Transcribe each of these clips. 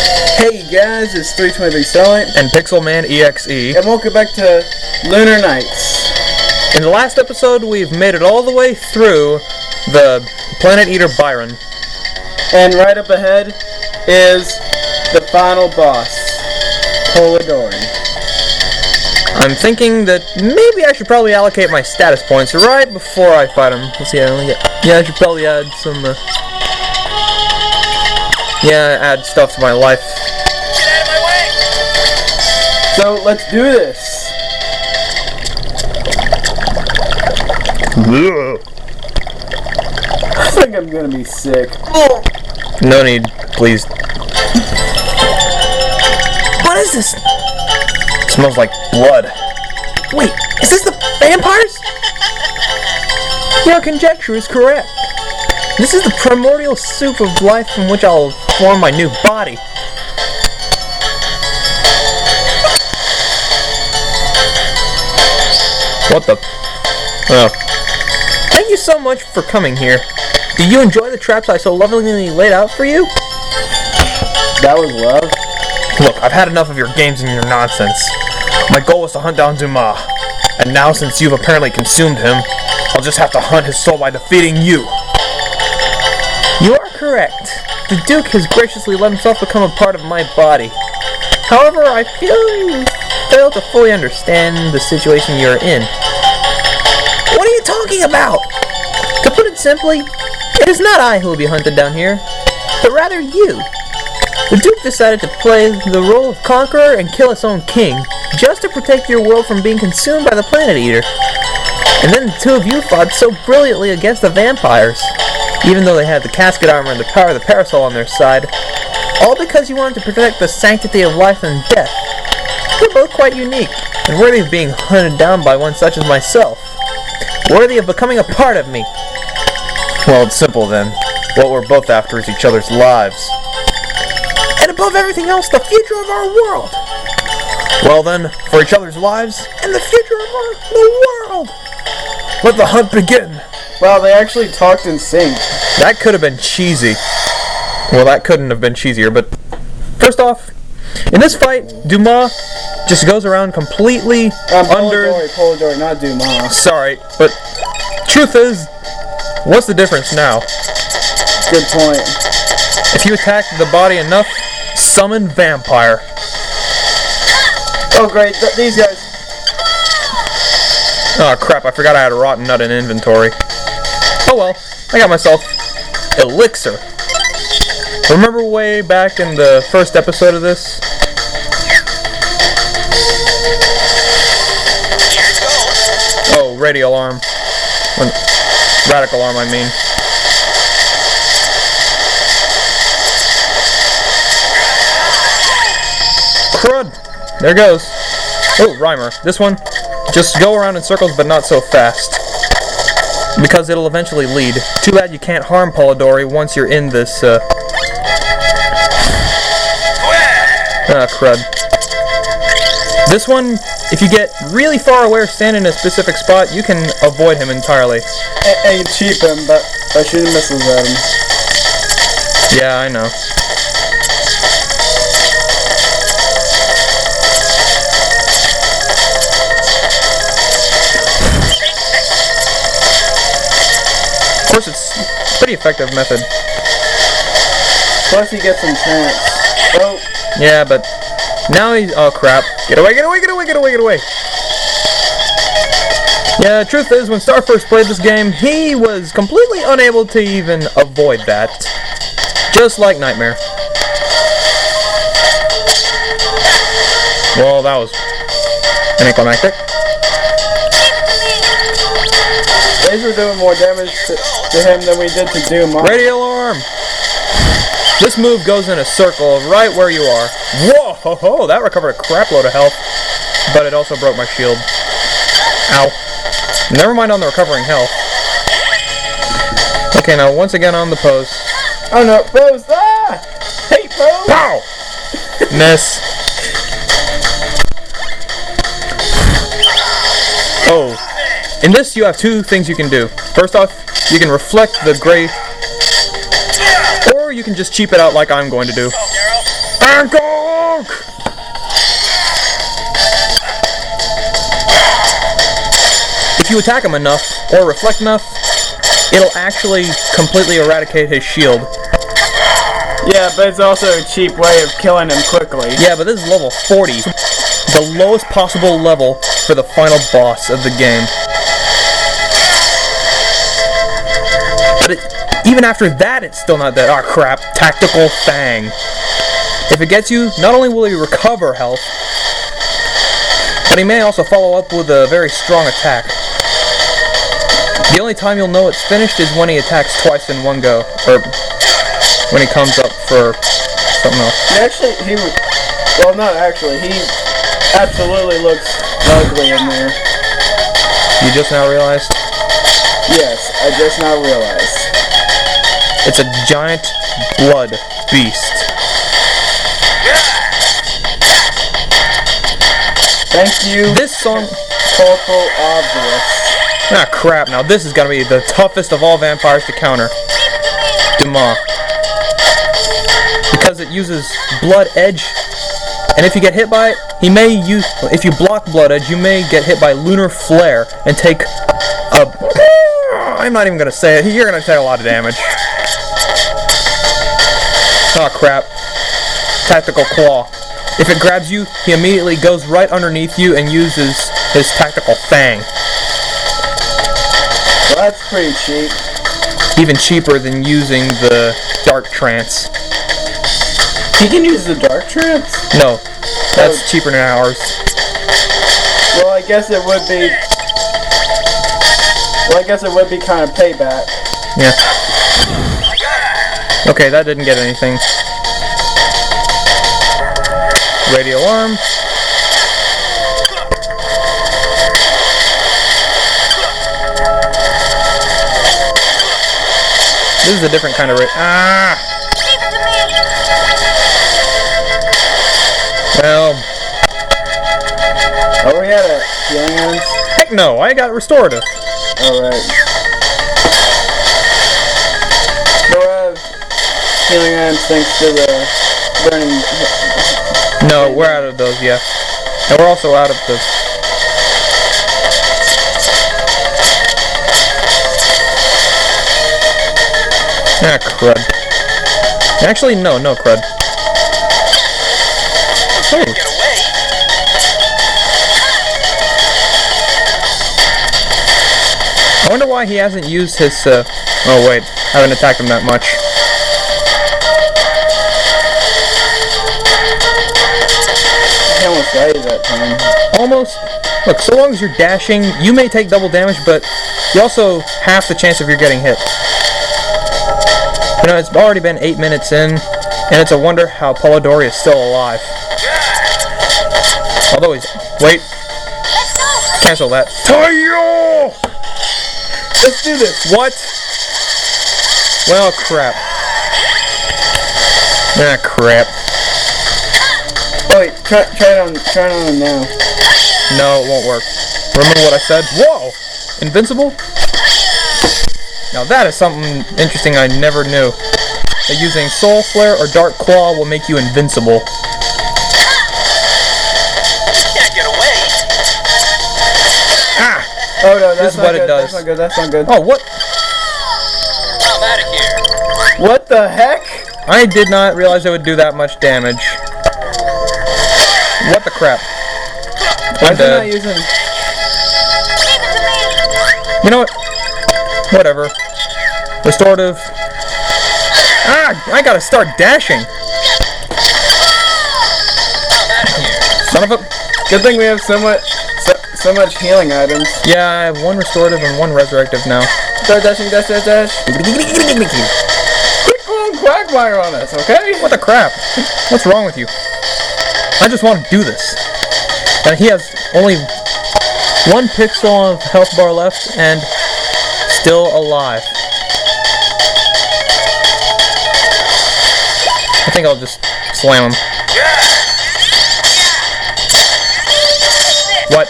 Hey guys, it's 320 Stellant and Pixelman EXE, and welcome back to Lunar Nights. In the last episode, we've made it all the way through the Planet Eater Byron. And right up ahead is the final boss, Polidori. I'm thinking that maybe I should probably allocate my status points right before I fight him. Let's see, I should probably add some, add stuff to my life. Get out of my way! So, let's do this. I think I'm gonna be sick. No need, please. What is this? It smells like blood. Wait, is this the vampires? Your conjecture is correct. This is the primordial soup of life from which I'll form my new body. What the? Oh. Thank you so much for coming here. Do you enjoy the traps I so lovingly laid out for you? That was love. Look, I've had enough of your games and your nonsense. My goal was to hunt down Dumas, and now since you've apparently consumed him, I'll just have to hunt his soul by defeating you. You are correct. The Duke has graciously let himself become a part of my body. However, I feel you fail to fully understand the situation you're in. What are you talking about? To put it simply, it is not I who will be hunted down here, but rather you. The Duke decided to play the role of conqueror and kill its own king, just to protect your world from being consumed by the Planet Eater. And then the two of you fought so brilliantly against the vampires, even though they had the casket armor and the power of the parasol on their side, all because you wanted to protect the sanctity of life and death. You're both quite unique, and worthy of being hunted down by one such as myself. Worthy of becoming a part of me. Well, it's simple then. What we're both after is each other's lives. And above everything else, the future of our world. Well then, for each other's lives, and the future of the world. Let the hunt begin. Wow, they actually talked in sync. That could have been cheesy. Well, that couldn't have been cheesier, but first off, in this fight, Dumas just goes around completely under... Polidori, not Dumas. Sorry, but truth is, what's the difference now? Good point. If you attack the body enough, summon vampire. Oh great, these guys. Oh crap, I forgot I had a rotten nut in inventory. Oh well, I got myself elixir. Remember way back in the first episode of this? Oh, radio alarm. Radical alarm, I mean. Crud! There goes. Oh, Rhymer. This one, just go around in circles, but not so fast. Because it'll eventually lead. Too bad you can't harm Polidori once you're in this, crud. This one, if you get really far away or stand in a specific spot, you can avoid him entirely. And you cheap him, but by shooting missiles at him. Yeah, I know. Of course, it's a pretty effective method. Plus he gets some chance. Oh. Yeah, but now he's... Oh, crap. Get away, get away, get away, get away, get away. Yeah, the truth is, when Star first played this game, he was completely unable to even avoid that. Just like Nightmare. Well, that was anticlimactic. These were doing more damage to him than we did to Dumas. Radio alarm! This move goes in a circle right where you are. Whoa, ho, ho, that recovered a crap load of health. But it also broke my shield. Ow. Never mind on the recovering health. Okay, now once again on the pose. Oh no, pose! Ah! Hey, pose! Pow! Miss. Oh. In this, you have two things you can do. First off, you can reflect the gray, or you can just cheap it out like I'm going to do. Ankonk! If you attack him enough, or reflect enough, it'll actually completely eradicate his shield. Yeah, but it's also a cheap way of killing him quickly. Yeah, but this is level 40. The lowest possible level for the final boss of the game. But even after that, it's still not dead. Ah, crap. Tactical Fang. If it gets you, not only will he recover health, but he may also follow up with a very strong attack. The only time you'll know it's finished is when he attacks twice in one go, or when he comes up for something else. Well, not actually, he absolutely looks ugly in there. You just now realized? Yes, I just now realized. It's a giant blood beast. Thank you. This song... Colorful obvious. Ah, crap. Now this is gonna be the toughest of all vampires to counter. Dumas. Because it uses Blood Edge, and if you get hit by it, if you block Blood Edge, you may get hit by Lunar Flare and take a... I'm not even gonna say it. You're gonna take a lot of damage. Oh, crap. Tactical Claw. If it grabs you, he immediately goes right underneath you and uses his Tactical Fang. Well, that's pretty cheap. Even cheaper than using the Dark Trance. He can use the Dark Trance? No, that's cheaper than ours. Well, I guess it would be... Well, I guess it would be kind of payback. Yeah. Okay, that didn't get anything. Radio arm. This is a different kind of Ah! Well... Oh, we had a healing items? Heck no, I got restorative. Alright. Do I have healing items thanks to the burning... No, we're out of those, yeah. And we're also out of the... Ah, crud. Actually, no crud. Hey. I wonder why he hasn't used his, oh wait, I haven't attacked him that much. I almost died that time. Almost. Look, so long as you're dashing, you may take double damage, but you also half the chance of you getting hit. You know, it's already been 8 minutes in, and it's a wonder how Polidori is still alive. Although he's... Wait. Cancel that. Tayo! Let's do this. What? Well, crap. Ah, crap. Oh wait, try it on him now. No, it won't work. Remember what I said? Whoa! Invincible? Now that is something interesting I never knew. That using Soul Flare or Dark Claw will make you invincible. Can't get away. Ah! Oh no, This that's is what it does. That's not good, that's not good. Oh, what? I'm out of here. What the heck? I did not realize it would do that much damage. What the crap? Why I'm is he not dead. using... You know what? Whatever. Restorative. Ah! I gotta start dashing! Son of a... Good thing we have so much healing items. Yeah, I have one restorative and one resurrective now. Start dashing, dash, dash, dash. Quit going Quagmire on us, okay? What the crap? What's wrong with you? I just want to do this. And he has only 1 pixel of health bar left and still alive. I think I'll just slam him. What?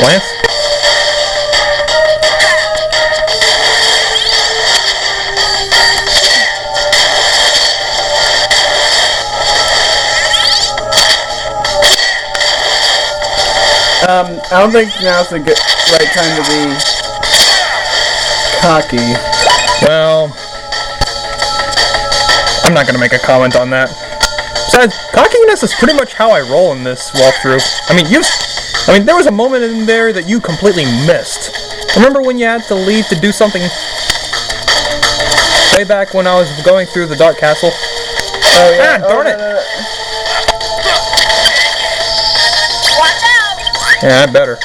Lance? I don't think now's the right time to be cocky. Well, I'm not gonna make a comment on that. Besides, cockiness is pretty much how I roll in this walkthrough. I mean, there was a moment in there that you completely missed. Remember when you had to leave to do something way back when I was going through the Dark Castle? Oh yeah, darn it! Watch out! Yeah, I better.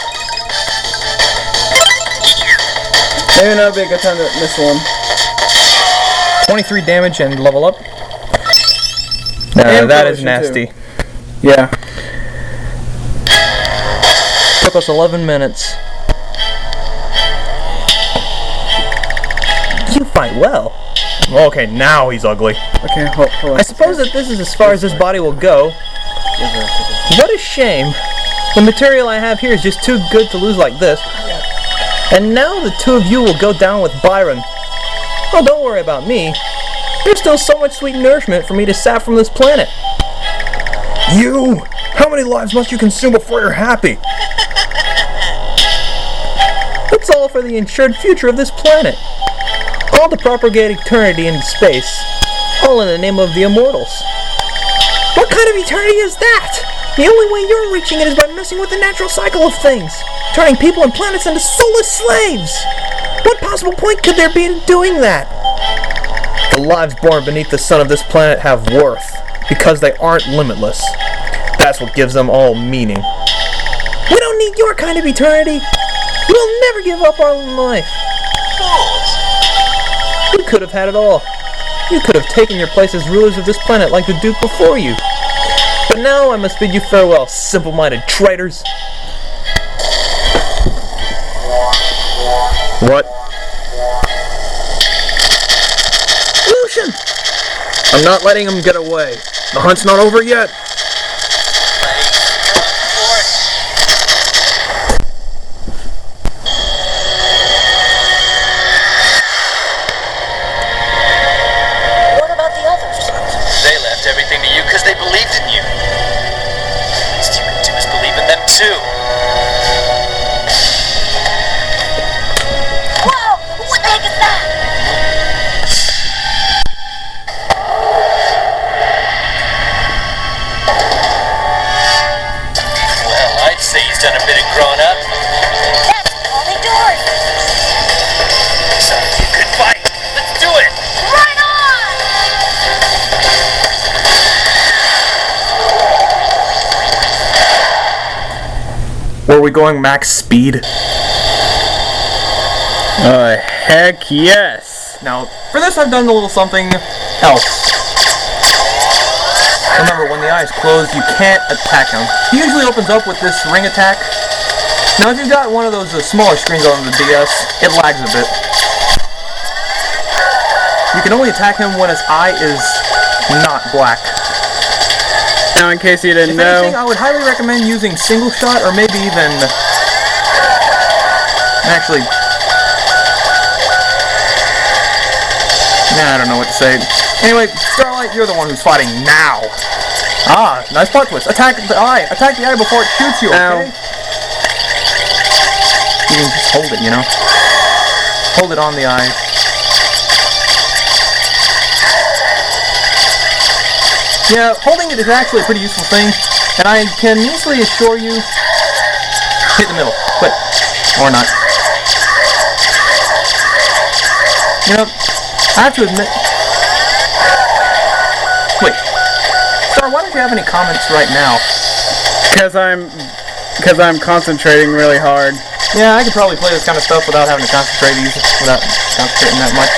Maybe that'd be a good time to miss one. 23 damage and level up. And That is potion, nasty. too. Yeah. Took us 11 minutes. You fight well. Okay, now he's ugly. Okay, hold on. I suppose that this is as far as this body will go. What a shame. The material I have here is just too good to lose like this. And now the two of you will go down with Byron. Well, don't worry about me. There's still so much sweet nourishment for me to sap from this planet. You! How many lives must you consume before you're happy? It's all for the ensured future of this planet. All to propagate eternity into space. All in the name of the Immortals. What kind of eternity is that? The only way you're reaching it is by messing with the natural cycle of things. Turning people and planets into soulless slaves. What possible point could there be in doing that? The lives born beneath the sun of this planet have worth, because they aren't limitless. That's what gives them all meaning. We don't need your kind of eternity. We'll never give up our life. Fools! You could have had it all. You could have taken your place as rulers of this planet like the Duke before you. But now I must bid you farewell, simple-minded traitors. What? Lucian! I'm not letting him get away. The hunt's not over yet. What about the others? They left everything to you because they believed in you. The least you can do is believe in them too. Whoa! What the heck is that? Well, I'd say he's done a bit of growing up. That's Polidori! So you could fight. Let's do it! Right on! Were we going max speed? Heck yes. Now, for this I've done a little something else. Remember, when the eye is closed, you can't attack him. He usually opens up with this ring attack. Now, if you've got one of those smaller screens on the DS, it lags a bit. You can only attack him when his eye is not black. Now, in case you didn't If know, anything, I would highly recommend using single shot, or maybe even... Actually... Nah, I don't know what to say. Anyway, Starlight, you're the one who's fighting now. Ah, nice plot twist. Attack the eye. Attack the eye before it shoots you, okay? Ow. You can just hold it, you know? Hold it on the eye. Yeah, holding it is actually a pretty useful thing, and I can easily assure you... Hit the middle. Quick. Or not. You know, I have to admit... Wait. Star, why don't you have any comments right now? because I'm concentrating really hard. Yeah, I could probably play this kind of stuff without having to without concentrating that much.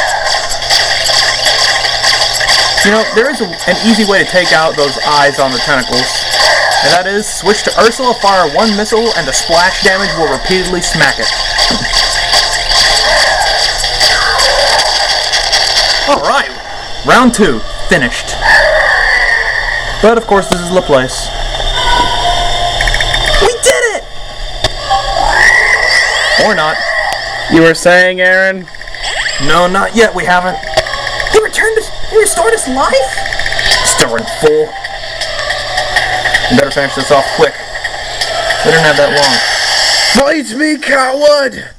You know, there is an easy way to take out those eyes on the tentacles, and that is switch to Ursula, fire one missile, and the splash damage will repeatedly smack it. Alright, round 2, finished. But of course this is the place. We did it! Or not. You were saying, Aaron? No, not yet, we haven't. He restored his life? Stubborn fool. You better finish this off quick. We don't have that long. Fight me, coward!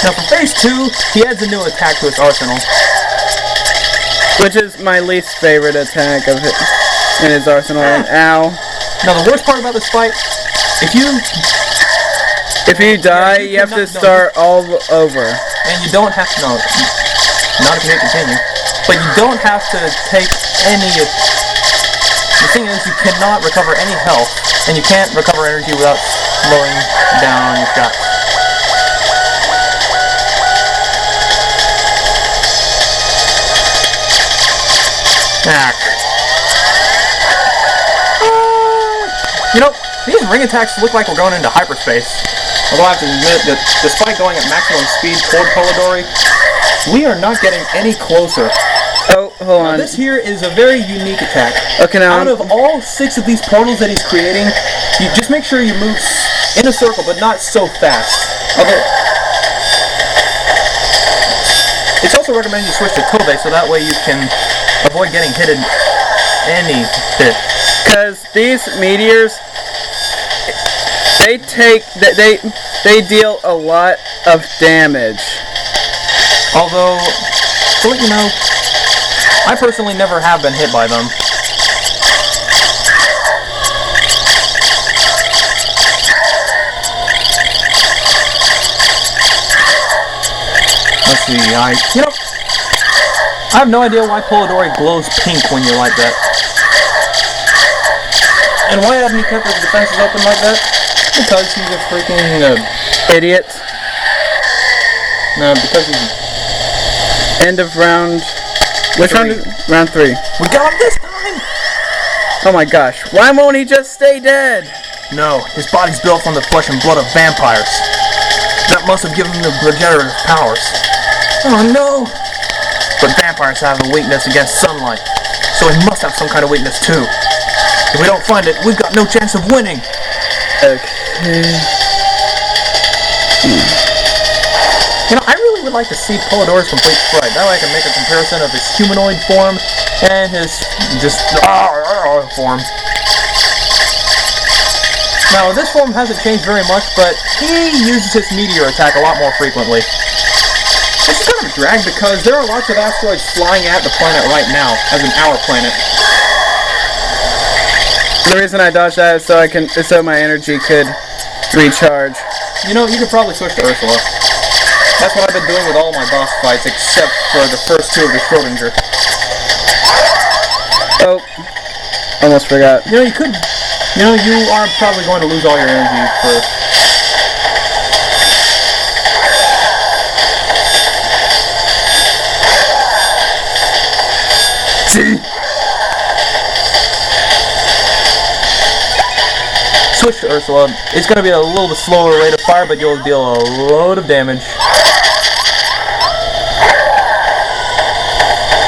Now for phase 2, he adds a new attack to his arsenal. Which is my least favorite attack of it in his arsenal. Ow. Now the worst part about this fight, if you die, you have to start all over. And you don't have to, no, not if you hit continue, but you don't have to take any, the thing is you cannot recover any health, and you can't recover energy without slowing down on your shots. You know, these ring attacks look like we're going into hyperspace. Although I have to admit that despite going at maximum speed toward Polidori, we are not getting any closer. Oh, hold on. Now, this here is a very unique attack. Okay, now out of all 6 of these portals that he's creating, you just make sure you move in a circle, but not so fast. Although, it's also recommended you switch to Tobe, so that way you can avoid getting hit in any hit. Because these meteors, they deal a lot of damage. Although, to let you know, I personally never have been hit by them. Let's see, I have no idea why Polidori glows pink when you're like that. And why haven't he kept his defenses open like that? Because he's a freaking idiot. No, because he's... End of round... Which round is... Round 3. We got him this time! Oh my gosh. Why won't he just stay dead? No, his body's built from the flesh and blood of vampires. That must have given him the regenerative powers. Oh no! But vampires have a weakness against sunlight, so he must have some kind of weakness too. If we don't find it, we've got no chance of winning. Okay. You know, I really would like to see Polidori's complete sprite. That way I can make a comparison of his humanoid form and his just form. Now, this form hasn't changed very much, but he uses his meteor attack a lot more frequently. This is kind of a drag because there are lots of asteroids flying at the planet right now, as in our planet. The reason I dodged that is so my energy could recharge. You know, you could probably switch to Ursula. That's what I've been doing with all my boss fights, except for the first 2 of the Schrodinger. Oh, almost forgot. You know, you are probably going to lose all your energy for... Switch to Ursula. It's going to be a little bit slower rate of fire, but you'll deal a load of damage.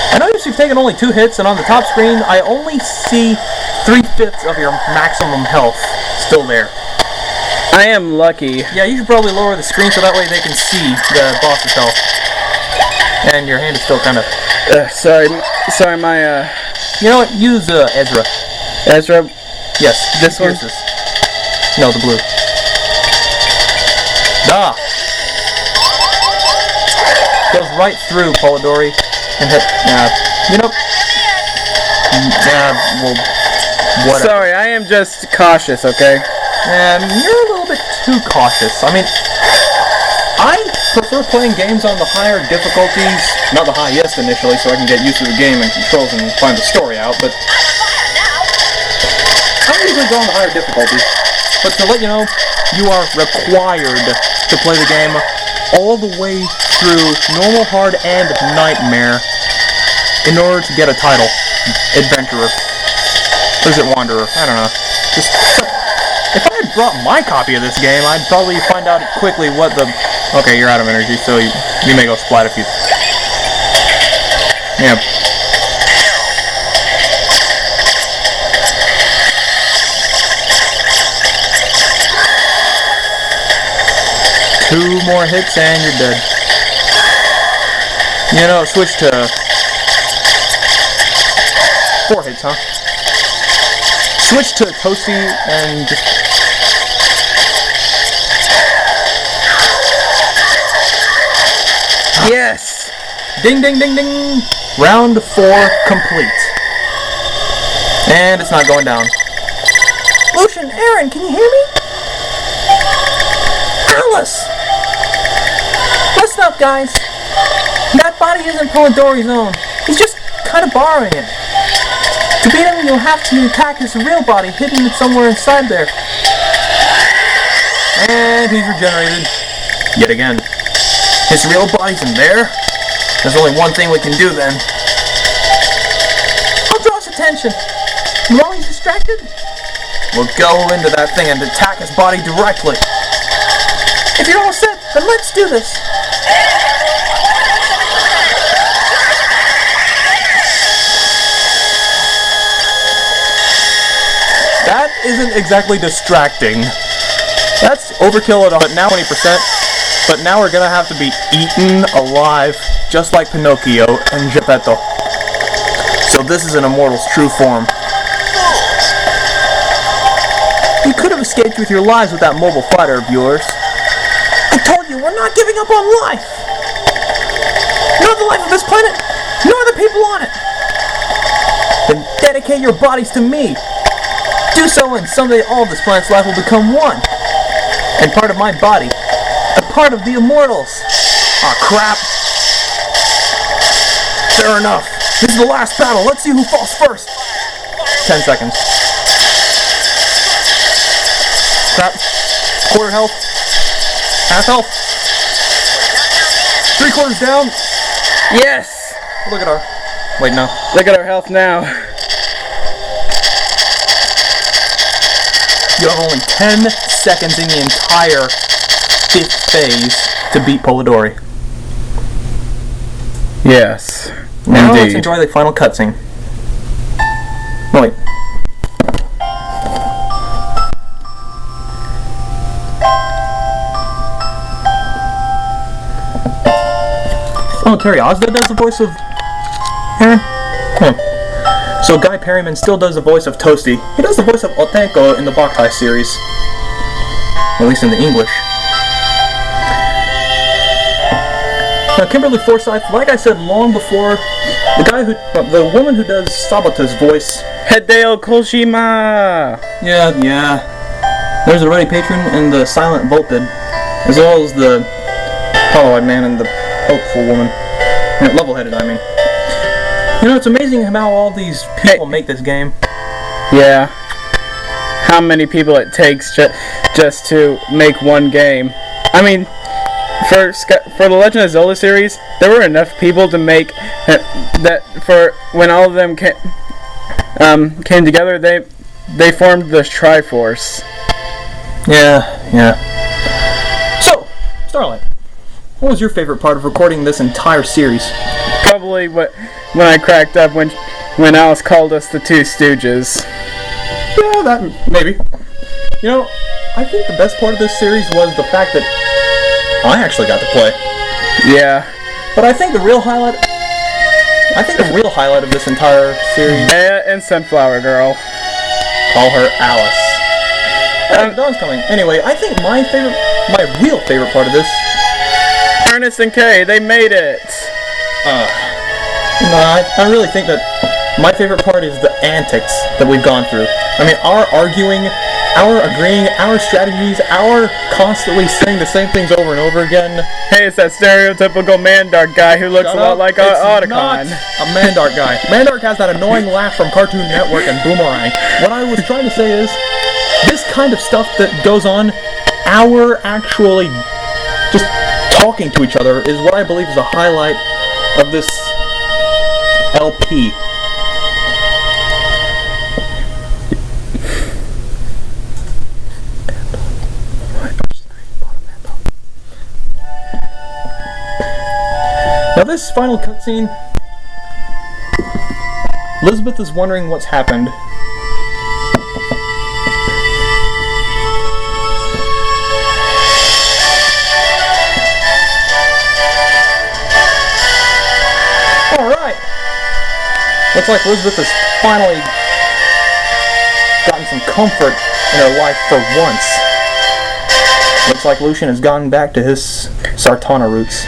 I notice you've taken only 2 hits, and on the top screen, I only see 3/5 of your maximum health still there. I am lucky. Yeah, you should probably lower the screen so that way they can see the boss's health. And your hand is still kind of... sorry, my, You know what? Use, Ezra. Ezra? Yes. This one? No, the blue. Ah! Goes right through Polidori and hit... you know... well... Whatever. Sorry, I am just cautious, okay? You're a little bit too cautious. I mean... I prefer playing games on the higher difficulties. Not the highest initially, so I can get used to the game and controls and find the story out, but... I usually go on the higher difficulties. But to let you know, you are required to play the game all the way through Normal, Hard, and Nightmare in order to get a title. Adventurer. Or is it Wanderer? I don't know. Just, if I had brought my copy of this game, I'd probably find out quickly what the... Okay, you're out of energy, so you may go splat a few... Yeah. Two more hits and you're dead. You know, switch to 4 hits, huh? switch to Toasty and just... Yes! Ding, ding, ding, ding! Round 4 complete. And it's not going down. Lucian, Aaron, can you hear me? Alice! Listen up, guys. That body isn't Polidori's own. He's just kind of borrowing it. To beat him, you'll have to attack his real body, hidden somewhere inside there. And he's regenerated. Yet again. His real body's in there? There's only one thing we can do then. I'll draw his attention. And while he's distracted, we'll go into that thing and attack his body directly. If you're all set, then let's do this. That isn't exactly distracting. That's overkill at now 20%, but now we're gonna have to be eaten alive, just like Pinocchio and Geppetto. So this is an Immortal's true form. You could have escaped with your lives with that mobile fighter of yours. I told you, we're not giving up on life! Nor the life of this planet, nor the people on it! Then dedicate your bodies to me! Do so, and someday all of this planet's life will become one. And part of my body, a part of the Immortals. Aw, crap. Fair enough. This is the last battle. Let's see who falls first. 10 seconds. Crap. Quarter health. Half health. 3/4 down. Yes! Look at our... Wait, no. Look at our health now. You have only 10 seconds in the entire 5th phase to beat Polidori. Yes, now indeed. let's enjoy the final cutscene. No, wait. Oh, Terry Osgood does the voice of Aaron? So Guy Perryman still does the voice of Toasty. He does the voice of Otenko in the Boktai series. At least in the English. Now Kimberly Forsyth, like I said long before, the woman who does Sabata's voice. Hideo Kojima! Yeah. There's a ready patron and the Silent Volpid, as well as the Hollow-Eyed Man and the Hopeful Woman. Level-headed, I mean. You know, it's amazing how all these people make this game. Yeah. How many people it takes just to make one game. I mean, for the Legend of Zelda series, there were enough people to make that for when all of them came together, they formed the Triforce. Yeah. So, Starlight, what was your favorite part of recording this entire series? Probably when I cracked up when Alice called us the Two Stooges. Yeah, that maybe. You know, I think the best part of this series was the fact that I actually got to play. Yeah. But I think the real highlight of this entire series. Bea and Sunflower Girl. Call her Alice. Dawn's coming. Anyway, I think my real favorite part of this. Ernest and Kay, they made it. No, I really think that my favorite part is the antics that we've gone through. I mean, our arguing, our agreeing, our strategies, our constantly saying the same things over and over again. Hey, it's that stereotypical Mandark guy who looks a lot like Otacon. Not a Mandark guy. Mandark has that annoying laugh from Cartoon Network and Boomerang. What I was trying to say is, this kind of stuff that goes on, our actually just talking to each other, is what I believe is the highlight of this LP. Now this final cutscene, Elizabeth is wondering what's happened. Alright! Looks like Elizabeth is finally gotten some comfort in her life for once. Looks like Lucian has gone back to his Sartana roots.